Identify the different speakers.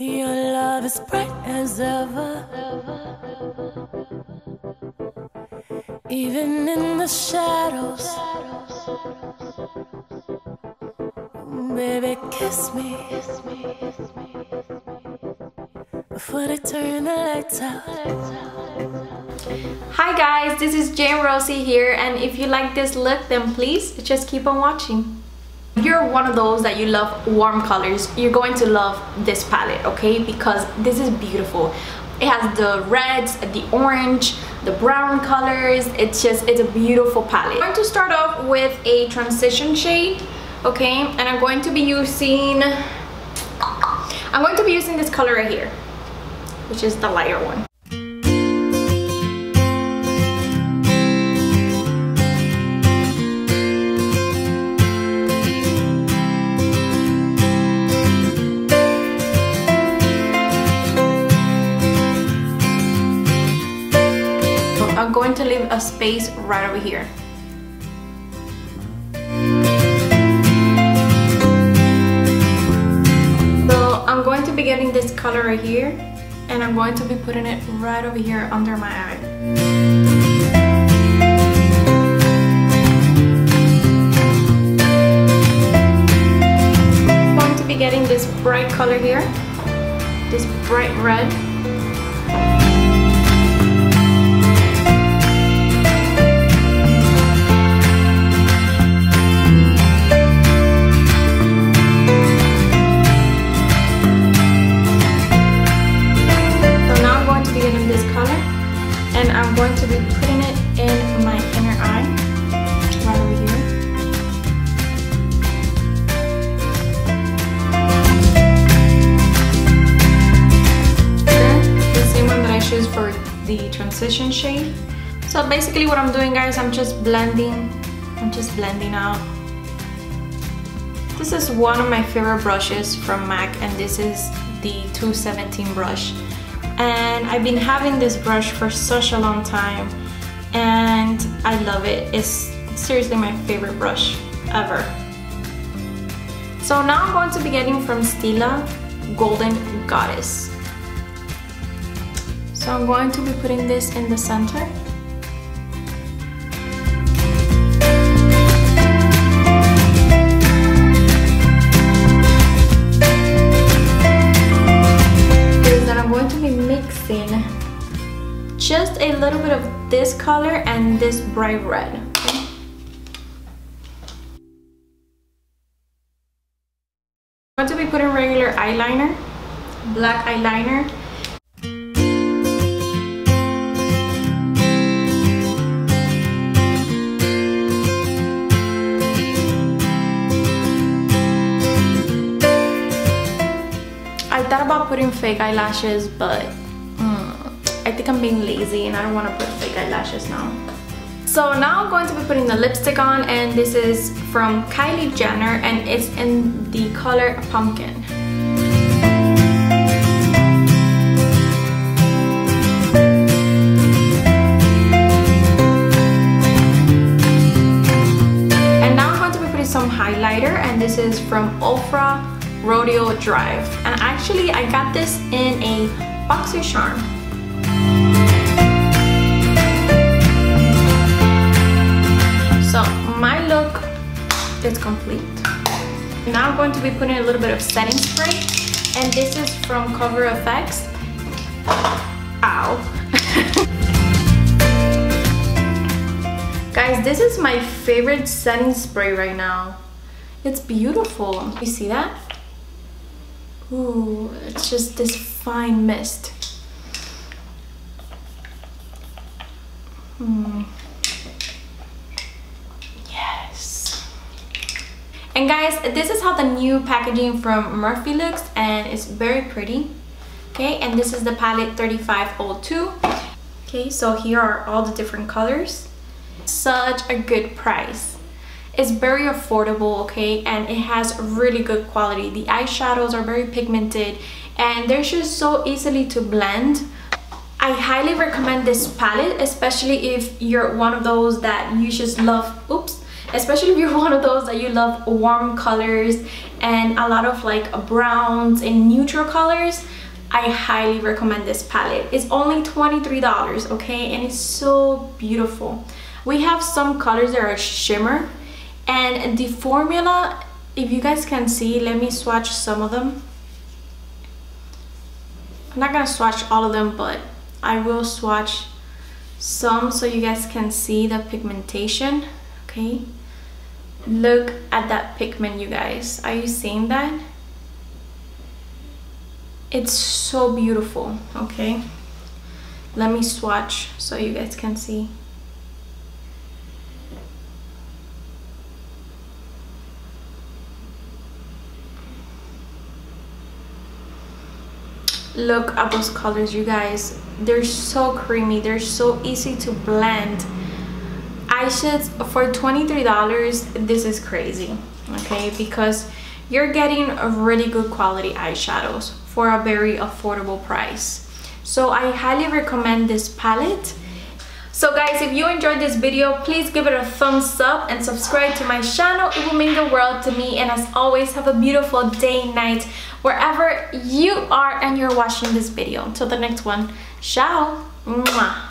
Speaker 1: Your love is bright as ever, even in the shadows. Baby, kiss me before they turn the lights out.
Speaker 2: Hi guys, this is Jane Rosie here, and if you like this look, then please just keep on watching. If you're one of those that you love warm colors, you're going to love this palette, okay? Because this is beautiful. It has the reds, the orange, the brown colors. It's a beautiful palette. I'm going to start off with a transition shade, okay? And I'm going to be using this color right here, which is the lighter one. I'm going to leave a space right over here. So I'm going to be getting this color right here, and I'm going to be putting it right over here under my eye. I'm going to be getting this bright color here, this bright red. And I'm going to be putting it in my inner eye, right over here. The same one that I choose for the transition shade. So basically what I'm doing, guys, I'm just blending out. This is one of my favorite brushes from MAC, and this is the 217 brush. And I've been having this brush for such a long time, and I love it. It's seriously my favorite brush ever. So now I'm going to be getting from Stila Golden Goddess. So I'm going to be putting this in the center. Just a little bit of this color and this bright red. Okay? I'm going to be putting regular eyeliner, black eyeliner. I thought about putting fake eyelashes, but I think I'm being lazy and I don't want to put fake eyelashes now. So now I'm going to be putting the lipstick on, and this is from Kylie Jenner, and it's in the color Pumpkin. And now I'm going to be putting some highlighter, and this is from Ultra Rodeo Drive. And actually I got this in a BoxyCharm. So my look is complete. Now I'm going to be putting a little bit of setting spray, and this is from Cover FX. Ow. Guys, this is my favorite setting spray right now. It's beautiful. You see that? Ooh, it's just this fine mist. And guys, this is how the new packaging from Morphe looks, and it's very pretty. Okay, and this is the palette 35O2. Okay, so here are all the different colors. Such a good price. It's very affordable, okay, and it has really good quality. The eyeshadows are very pigmented, and they're just so easily to blend. I highly recommend this palette, especially if you're one of those that you just love, especially if you're one of those that you love warm colors and a lot of like browns and neutral colors. I highly recommend this palette. It's only $23, okay, and it's so beautiful. We have some colors that are shimmer, and the formula, if you guys can see, let me swatch some of them. I'm not gonna swatch all of them, but I will swatch some so you guys can see the pigmentation. Okay, look at that pigment, you guys. Are you seeing that? It's so beautiful. Okay, let me swatch so you guys can see. Look at those colors, you guys. They're so creamy, they're so easy to blend. Eyeshadows for $23, this is crazy, okay, because you're getting a really good quality eyeshadows for a very affordable price. So I highly recommend this palette. So guys, if you enjoyed this video, please give it a thumbs up and subscribe to my channel. It will mean the world to me. And as always, have a beautiful day, night, wherever you are and you're watching this video. Until the next one, ciao. Mwah.